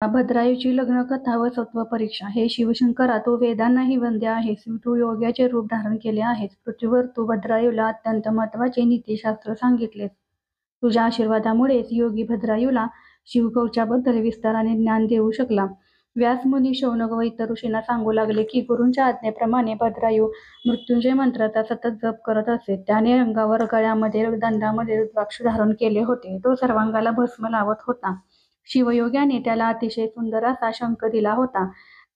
भद्रायूची लग्नकथा व सत्वपरीक्षा. हे शिवशंकरा, तू वेदांनाही वंद्य आहेस. तू योग्याचे रूप धारण केले आहेस. पृथ्वीवर तू भद्रायूला अत्यंत महत्त्वाचे नीतिशास्त्र सांगितलेस. तुझ्या आशीर्वादामुळेच योगी भद्रायूला शिवकवचाबद्दल विस्ताराने ज्ञान देऊ शकला. व्यासमुनी, शौनक व इतर ऋषींना सांगू लागले की गुरूंच्या आज्ञेप्रमाणे भद्रायू मृत्युंजय मंत्राचा सतत जप करत असे. त्याने अंगावर, गळ्यामध्ये, दंडामध्ये रुद्राक्ष धारण केले होते. तो सर्वांगाला भस्म लावत होता. शिवयोग्याने त्याला अतिशय सुंदर असा शंख दिला होता.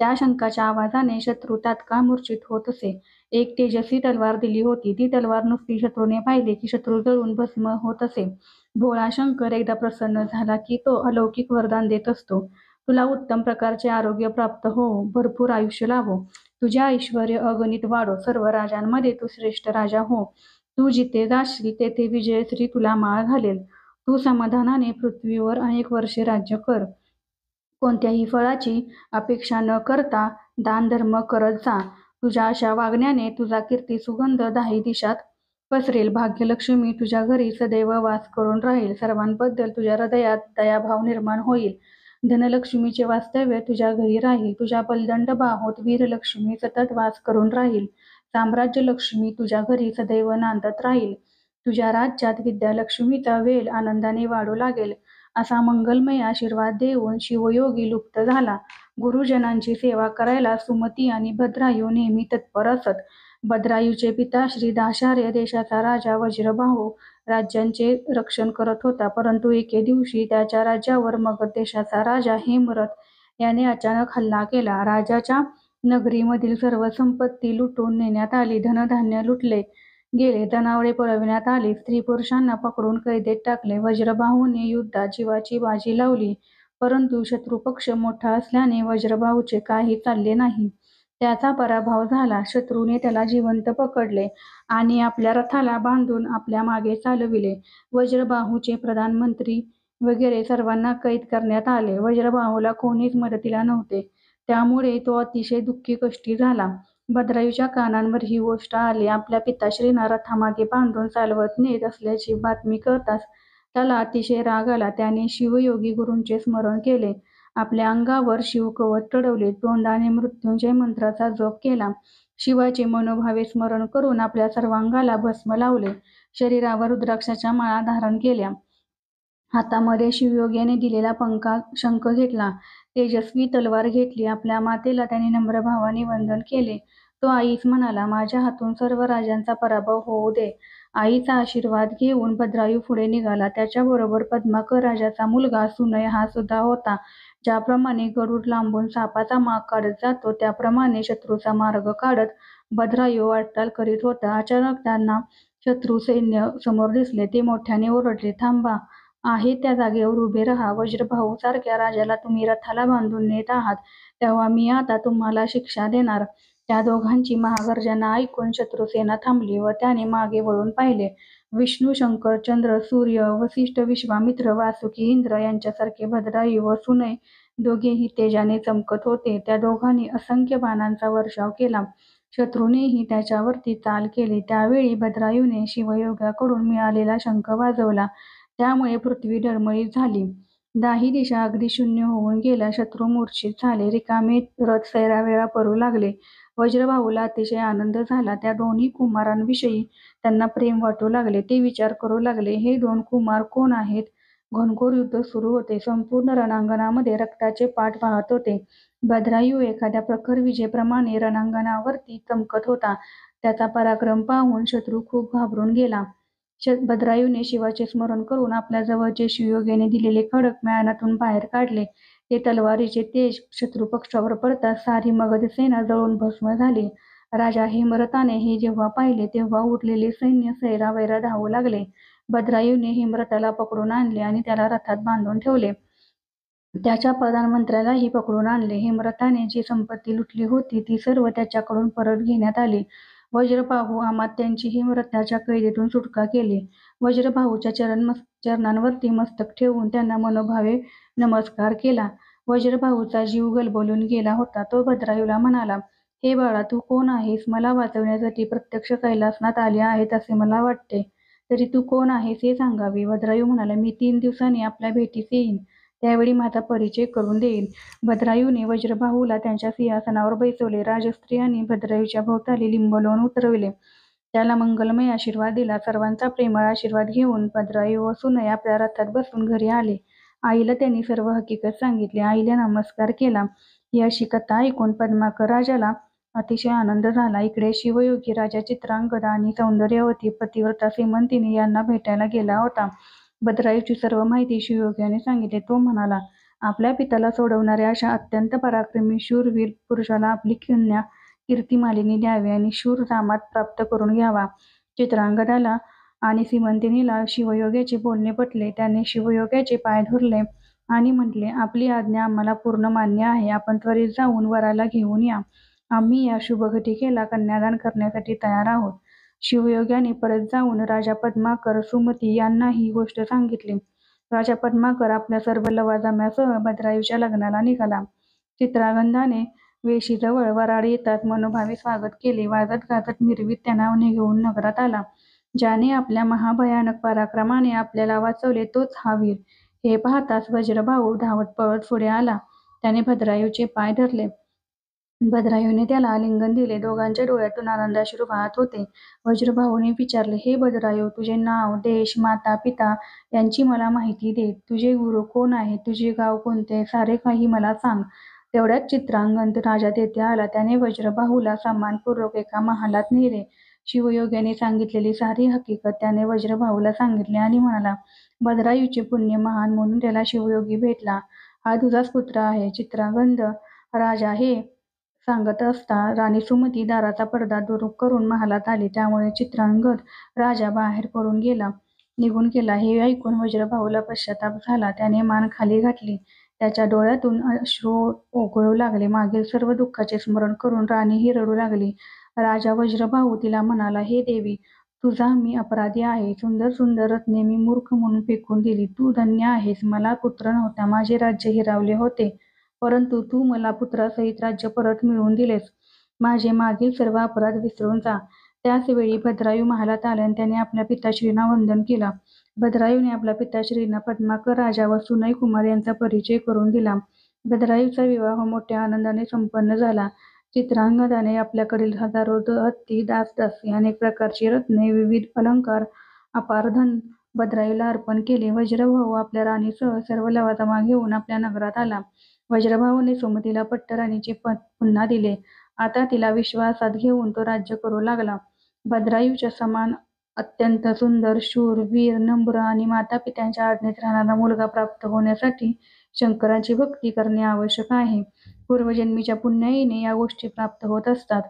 त्या शंखाच्या आवाजाने शत्रू तात्काळ मूर्छित होत असे. एक तेजस्वी तलवार दिली होती. ती तलवार नुसती शत्रूने पाहिली की शत्रू जळून भस्म होत असे. भोळा शंकर एकदा प्रसन्न झाला की तो अलौकिक वरदान देत असतो. तुला उत्तम प्रकारचे आरोग्य प्राप्त होवो, भरपूर आयुष्य लाभो, तुझे ऐश्वर्य अगणित वाढो, सर्व राजांमध्ये तू श्रेष्ठ राजा हो, तू जिथे जाशील तेथे विजयश्री तुला माळ घालेल, तू समाधानाने पृथ्वीवर अनेक वर्षे राज्य कर, कोणत्याही फळाची अपेक्षा न करता दान धर्म करत जा. तुझ्या अशा वागण्याने तुझा कीर्ती सुगंध दाही दिशात पसरेल. भाग्यलक्ष्मी तुझ्या घरी सदैव वास करून राहील. सर्वांबद्दल तुझ्या हृदयात दयाभाव निर्माण होईल. धनलक्ष्मीचे वास्तव्य तुझ्या घरी राहील. तुझ्या बलदंड बाहोत वीरलक्ष्मी सतत वास करून राहील. साम्राज्यलक्ष्मी तुझ्या घरी सदैव नांदत राहील. तुझ्या राज्यात विद्यालक्ष्मीचा वेल आनंदाने वाढू लागेल. असा मंगलमय आशीर्वाद देऊन शिवयोगी लुप्त झाला. गुरुजनांची सेवा करायला सुमती आणि भद्रायू नेहमी तत्पर असत. भद्रायूचे पिता श्री दाशार्य देशाचा राजा वज्रबाहू राज्यांचे रक्षण करत होता. परंतु एके दिवशी त्याच्या राज्यावर मगध देशाचा राजा हेमरथ याने अचानक हल्ला केला. राजाच्या नगरीमधील सर्व संपत्ती लुटून नेण्यात आली. धनधान्य लुटले गेले. जनावरे पळविण्यात आली. स्त्री पुरुषांना पकडून कैदेत टाकले. वज्रबाहूने युद्धात जीवाची बाजी लावली. परंतु शत्रुपक्ष मोठा असल्याने वज्रबाहूचे काही चालले नाही. त्याचा पराभव झाला. शत्रूने त्याला जिवंत पकडले आणि आपल्या रथाला बांधून आपल्या मागे चालविले. वज्रबाहूचे प्रधानमंत्री वगैरे सर्वांना कैद करण्यात आले. वज्रबाहूला कोणीच मदतीला नव्हते. त्यामुळे तो अतिशय दुःखी कष्टी झाला. भद्रायूच्या कानांवर ही गोष्ट आली. आपल्या पिताश्रींना रथामागे बांधून चालवत नेत असल्याची बातमी कळताच त्याला अतिशय राग आला. त्याने शिवयोगी गुरूंचे स्मरण केले. आपल्या अंगावर शिवकवच चढवले. तोंडाने मृत्युंजय मंत्राचा जप केला. शिवाचे मनोभावे स्मरण करून आपल्या सर्वांगाला भस्म लावले. शरीरावर रुद्राक्षाच्या माळा धारण केल्या. हातामध्ये शिवयोग्याने दिलेला शंख घेतला. तेजस्वी तलवार घेतली. आपल्या मातेला त्याने नम्र भावाने वंदन केले. तो आईस म्हणाला, माझ्या हातून सर्व राजांचा पराभव होऊ दे. आईचा आशीर्वाद घेऊन भद्रायू पुढे निघाला. त्याच्याबरोबर पद्माकर राजाचा मुलगा सुनय हा सुद्धा होता. ज्याप्रमाणे गरुड लांबून सापाचा माग काढत जातो त्याप्रमाणे शत्रूचा मार्ग काढत भद्रायू वाटचाल करीत होता. अचानक त्यांना शत्रू सैन्य समोर दिसले. ते मोठ्याने ओरडले, थांबा, आहे त्या जागेवर उभे राहा. वज्रभाऊ सारख्या राजाला तुम्ही रथाला बांधून नेत आहात, तेव्हा मी आता तुम्हाला शिक्षा देणार. त्या दोघांची महागर्जना ऐकून शत्रुसेना थांबली व त्याने मागे वळून पाहिले. विष्णू, शंकर, चंद्र, सूर्य, वसिष्ठ, विश्वामित्र, वासुकी, इंद्र यांच्यासारखे भद्रायू व सुनय दोघेही तेजाने चमकत होते. त्या दोघांनी असंख्य बाणांचा वर्षाव केला. शत्रूनेही त्याच्यावरती चाल केली. त्यावेळी भद्रायूने शिवयोगाकडून मिळालेला शंख वाजवला. त्यामुळे पृथ्वी डळमळीत झाली. दाही दिशा अगदी शून्य होऊन गेल्या. शत्रू मूर्छित झाले. रिकामे रथ सैरावैरा पळू लागले. वज्रबाहूला अतिशय आनंद झाला. त्या दोन्ही कुमारांविषयी त्यांना प्रेम वाटू लागले. ते विचार करू लागले, हे दोन कुमार कोण आहेत? घनघोर युद्ध सुरू होते. संपूर्ण रणांगणामध्ये रक्ताचे पाट वाहत होते. भद्रायू एखाद्या प्रखर विजेप्रमाणे रणांगणावरती चमकत होता. त्याचा पराक्रम पाहून शत्रू खूप घाबरून गेला. भद्रायूने शिवाचे स्मरण करून आपल्या जवळचे शिवयोग्याने दिलेले खडक म्यानातून बाहेर काढले. ते तलवारीचे तेज शत्रुपक्षावर पडताच सारी मगध सेना जळून भस्म झाली. राजा हेमरथाने हे जेव्हा पाहिले तेव्हा उरलेले सैन्य सैरावैरा धावू लागले. भद्रायूने हेमरथाला पकडून आणले आणि त्याला रथात बांधून ठेवले. त्याच्या प्रधानमंत्र्यालाही पकडून आणले. हेमरथाने जी संपत्ती लुटली होती ती सर्व त्याच्याकडून परत घेण्यात आली. वज्रबाहू अमात्यांची हेमरथाच्या कैदेतून सुटका केली. वज्रबाहूच्या चरणांवरती मस्तक ठेवून त्यांना मनोभावे नमस्कार केला. वज्रबाहूचा जीव गलबलून गेला होता. तो भद्रायूला म्हणाला, हे बाळा, तू कोण आहेस? मला वाचवण्यासाठी प्रत्यक्ष कैलासनाथ आले आहेत असे मला वाटते. तरी तू कोण आहेस हे सांगावे. भद्रायू म्हणाला, मी 3 दिवसांनी आपल्या भेटीस येईन. त्यावेळी माझा परिचय करून देईल. भद्रायूने वज्रबाहूला त्यांच्या सिंहासनावर बैसवले. राजस्त्रियांनी भद्रायूच्या भोवताली लिंब लावून उतरविले. त्याला मंगलमय आशीर्वाद दिला. सर्वांचा प्रेमळ आशीर्वाद घेऊन भद्रायू व सुनय आपल्या रथात बसून घरी आले. आईला त्यांनी सर्व हकीकत सांगितली. आईला नमस्कार केला. ही अशी कथा ऐकून पद्माकर राजाला अतिशय आनंद झाला. इकडे शिवयोगी राजा चित्रांगद आणि सौंदर्यवती पतिव्रता सीमंतिनी यांना भेटायला गेला होता. भद्रायूची सर्व माहिती शिवयोग्याने सांगितली. तो म्हणाला, आपल्या पित्याला सोडवणाऱ्या अशा अत्यंत पराक्रमी शूरवीर पुरुषाला आपली कन्या कीर्तिमालिनी द्यावी आणि शूर दामाद प्राप्त करून घ्यावा. चित्रांगदाला आणि सीमंतिनीला शिवयोग्याचे बोलणे पटले. त्याने शिवयोग्याचे पाय धरले आणि म्हटले, आपली आज्ञा आम्हाला पूर्ण मान्य आहे. आपण त्वरित जाऊन वराला घेऊन या. आम्ही या शुभघटिकेला कन्यादान करण्यासाठी तयार आहोत. शिवयोग्याने परत जाऊन राजा पद्माकर, सुमती यांना ही गोष्ट सांगितली. राजा पद्माकर आपल्या सर्व लवाजम्यासह भद्रायूच्या लग्नाला निघाला. चित्रांगदाने वेशीजवळ वराड येताच मनोभावे स्वागत केले. वाजत गाजत मिरवीत त्यांना घेऊन नगरात आला. ज्याने आपल्या महाभयानक पराक्रमाने आपल्याला वाचवले तोच हा वीर. हे पाहताच वज्रबाहू धावत पळत पुढे आला. त्याने भद्रायूचे पाय धरले. भद्रायूने त्याला आलिंगन दिले. दोघांच्या डोळ्यातून आनंदाश्रू वाहत होते. वज्रबाहूने विचारले, हे भद्रायू, तुझे नाव, देश, माता, पिता यांची मला माहिती दे. तुझे गुरु कोण आहे? तुझे गाव कोणते? सारे काही मला सांग. तेवढ्यात चित्रांगद राजा तेथे आला. त्याने वज्रबाहूला सन्मानपूर्वक एका महालात नेले. शिवयोग्याने सांगितलेली सारी हकीकत त्याने वज्रबाहूला सांगितली आणि म्हणाला, भद्रायूचे पुण्य महान म्हणून त्याला शिवयोगी भेटला. हा तुझाच पुत्र आहे. चित्रांगद राजा हे सांगत असता राणी सुमती दाराचा पडदा दूर करून महालात आली. त्यामुळे चित्रांगद राजा बाहेर निघून गेला. हे ऐकून वज्रबाहूला पश्चाताप झाला. त्याने मान खाली घातली. त्याच्या डोळ्यातून अश्रू ओघळू लागले. मागील सर्व दुःखाचे स्मरण करून राणीही रडू लागली. राजा वज्रबाहू तिला म्हणाला, हे देवी, तुझा मी अपराधी आहे. सुंदर सुंदर रत्ने मी मूर्ख म्हणून फेकून दिली. तू धन्य आहेस. मला पुत्र नव्हता. माझे राज्य हिरावले होते, परंतु तू मला पुत्रासहित राज्य परत मिळवून दिलेस. माझे मागील सर्व अपराध विसरून जा. त्याच वेळी भद्रायू महालात आला आणि त्याने आपल्या पिताश्रींना वंदन केला. भद्रायूने आपल्या पिताश्रींना पद्माकर राजा व सुनय कुमार यांचा परिचय करून दिला. भद्रायूचा विवाह मोठ्या आनंदाने संपन्न झाला. चित्रांगदाने आपल्याकडील हजारो हत्ती, दासदासी, अनेक प्रकारची रत्ने, विविध अलंकार, अपार धन भद्रायूला अर्पण केले. वज्रभाऊ आपल्या राणीसह सर्व लवाजमा घेऊन आपल्या नगरात आला. वज्रभाऊने सुमतीला पट्टराणीचे पद पुन्हा दिले. आता तिला विश्वासात घेऊन तो राज्य करू लागला. भद्रायूच्या समान अत्यंत सुंदर, शूर, वीर, नम्र आणि मातापित्यांच्या आज्ञेत राहणारा मुलगा प्राप्त होण्यासाठी शंकराची भक्ती करणे आवश्यक आहे. पूर्वजन्मीच्या पुण्याईने या गोष्टी प्राप्त होत असतात.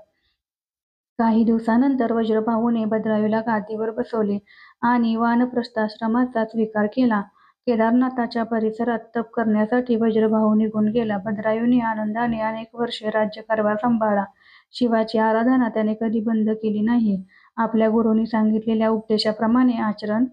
काही दिवसानंतर वज्रबाहूने भद्रायूला गादीवर बसवले आणि वानप्रस्थाश्रमाचा स्वीकार केला. केदारनाथाच्या परिसरात तप करण्यासाठी वज्रबाहू निघून गेला. भद्रायूने आनंदाने अनेक वर्षे राज्यकारभार सांभाळला. शिवाची आराधना त्याने कधी बंद केली नाही. आपल्या गुरूंनी सांगितलेल्या उपदेशाप्रमाणे आचरण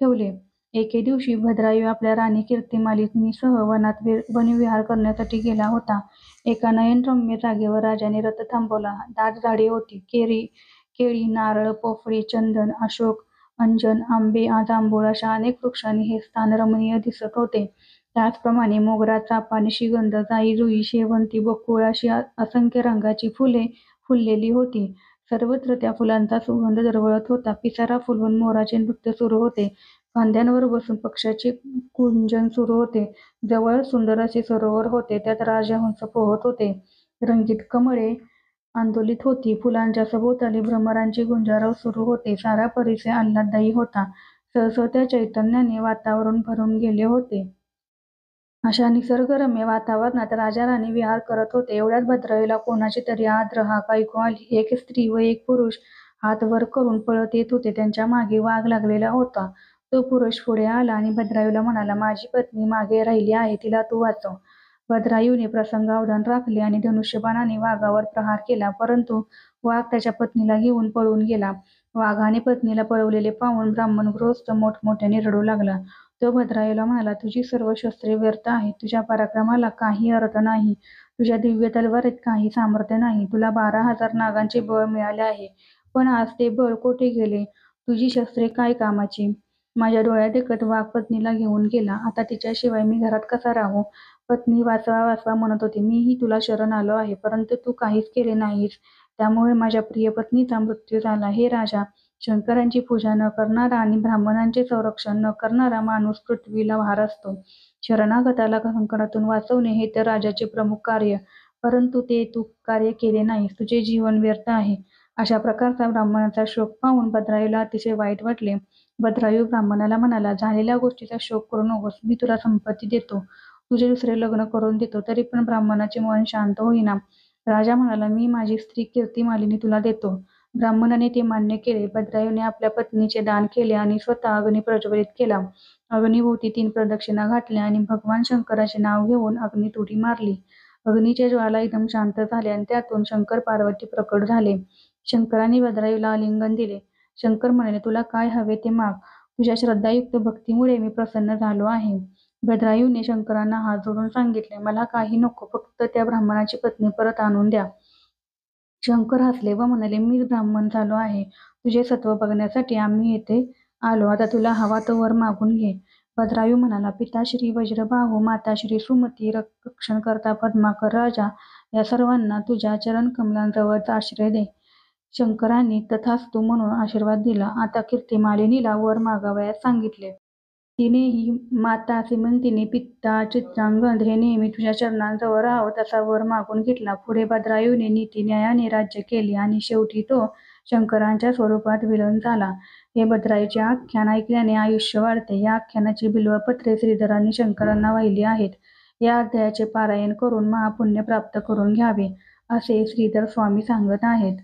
ठेवले. एके दिवशी भद्रायू आपल्या राणी कीर्तिमालिनीसह वनात वनविहार करण्यासाठी गेला होता. एका नयनरम्य जागेवर राजाने रथ थांबवला. दाट झाडे होती. केळी, नारळ, पोफळी, चंदन, अशोक, अंजन, आंबे, जांभूळ अशा अनेक वृक्षांनी हे स्थान रमणीय दिसत होते. त्याचप्रमाणे मोगरा, चाफा, निशिगंध, जाई, जुई, शेवंती, बकुळ अशी असंख्य रंगाची फुले फुललेली होती. सर्वत्र त्या फुलांचा सुगंध दरवळत होता. पिसारा फुलवून मोराचे नृत्य सुरू होते. फांद्यांवर बसून पक्ष्याचे कुंजन सुरू होते. जवळच सुंदर असे सरोवर होते. त्यात राजहंस पोहत होते. रंगीत कमळे आंदोलित होती. फुलांच्या सभोवताली भ्रमरांचे गुंजारव सुरू होते. सारा परिसर आल्हाददायी होता. सहस्र चैतन्याने वातावरण भरून गेले होते. अशा निसर्गरम्य वातावरणात राजा राणी विहार करत होते. एवढ्यात भद्रायूला कोणाची तरी आर्द्र हाक ऐकू आली. एक स्त्री व एक पुरुष हात वर करून पळत येत होते. त्यांच्या मागे वाघ लागलेला होता. तो पुरुष पुढे आला आणि भद्रायूला म्हणाला, माझी पत्नी मागे राहिली आहे. तिला तू वाचव. भद्रायूने प्रसंगावधान राखले आणि धनुष्यबाणाने वाघावर प्रहार केला, परंतु वाघ त्याच्या पत्नीला घेऊन पळून गेला. वाघाने पत्नीला पळवलेले पाहून ब्राह्मण गृहस्थ मोठमोठ्याने रडू लागला. तो भद्रायूला म्हणाला, तुझी सर्व शस्त्रे व्यर्थ आहेत. तुझ्या पराक्रमाला काही अर्थ नाही. तुझ्या दिव्य तलवारीत काही सामर्थ्य नाही. तुला 12,000 नागांचे बळ मिळाले आहे, पण आज ते बळ कोठे गेले? तुझी शस्त्रे काय कामाची? माझ्या डोळ्यात देखत वाघ पत्नीला घेऊन गेला. आता तिच्याशिवाय मी घरात कसा राहू? पत्नी वाचवा वाचवा म्हणत होती. मीही तुला शरण आलो आहे, परंतु तू काहीच केले नाहीस. त्यामुळे माझ्या प्रिय पत्नीचा मृत्यू झाला. हे राजा, शंकरांची पूजा न करणारा आणि ब्राह्मणांचे संरक्षण न करणारा माणूस पृथ्वीला भार असतो. शरणागताला संकटातून वाचवणे हे तर राजाचे प्रमुख कार्य, परंतु ते तू कार्य केले नाहीस. तुझे जीवन व्यर्थ आहे. अशा प्रकारचा ब्राह्मणाचा शोक पाहून भद्रायूला अतिशय वाईट वाटले. भद्रायू ब्राह्मणाला म्हणाला, झालेल्या गोष्टीचा शोक करू नकोस. मी तुला संपत्ती देतो, तुझे दुसरे लग्न करून देतो. तरी पण ब्राह्मणाचे मन शांत होईना. राजा म्हणाला, मी माझी स्त्री कीर्तिमालिनी तुला देतो. ब्राह्मणाने ते मान्य केले. भद्रायूने आपल्या पत्नीचे दान केले आणि स्वतः अग्नी प्रज्वलित केला. अग्नीभोवती 3 प्रदक्षिणा घातल्या आणि भगवान शंकराचे नाव घेऊन अग्नीत उडी मारली. अग्नीच्या ज्वाला एकदम शांत झाल्या आणि त्यातून शंकर पार्वती प्रकट झाले. शंकरांनी भद्रायूला आलिंगन दिले. शंकर म्हणाले, तुला काय हवे ते माग. तुझ्या श्रद्धायुक्त भक्तीमुळे मी प्रसन्न झालो आहे. भद्रायूने शंकरांना हात जोडून सांगितले, मला काही नको, फक्त त्या ब्राह्मणाची पत्नी परत आणून द्या. शंकर हसले व म्हणाले, मी ब्राह्मण झालो आहे. तुझे सत्व बघण्यासाठी आम्ही येथे आलो. आता तुला हवा तो वर मागून घे. भद्रायू म्हणाला, पिताश्री वज्रबाहू, माताश्री सुमती, रक्षणकर्ता पद्माकर, राजा या सर्वांना तुझ्या चरणकमलांजवळचा आश्रय दे. शंकरांनी तथास्तु म्हणून आशीर्वाद दिला. आता कीर्तिमालिनीला वर मागावयास सांगितले. तिनेही माता सीमंतीने पिता चित्रांगद हे नेहमी तुझ्या चरणांजवळ राहावं असा वर मागून घेतला. पुढे भद्रायूने नीतिन्यायाने राज्य केले आणि शेवटी तो शंकरांच्या स्वरूपात विलीन झाला. हे भद्रायूचे आख्यान ऐकल्याने आयुष्य वाढते. या आख्यानाची बिल्वपत्रे श्रीधरांनी शंकरांना वाहिली आहेत. या अध्यायाचे पारायण करून महापुण्य प्राप्त करून घ्यावे, असे श्रीधर स्वामी सांगत आहेत.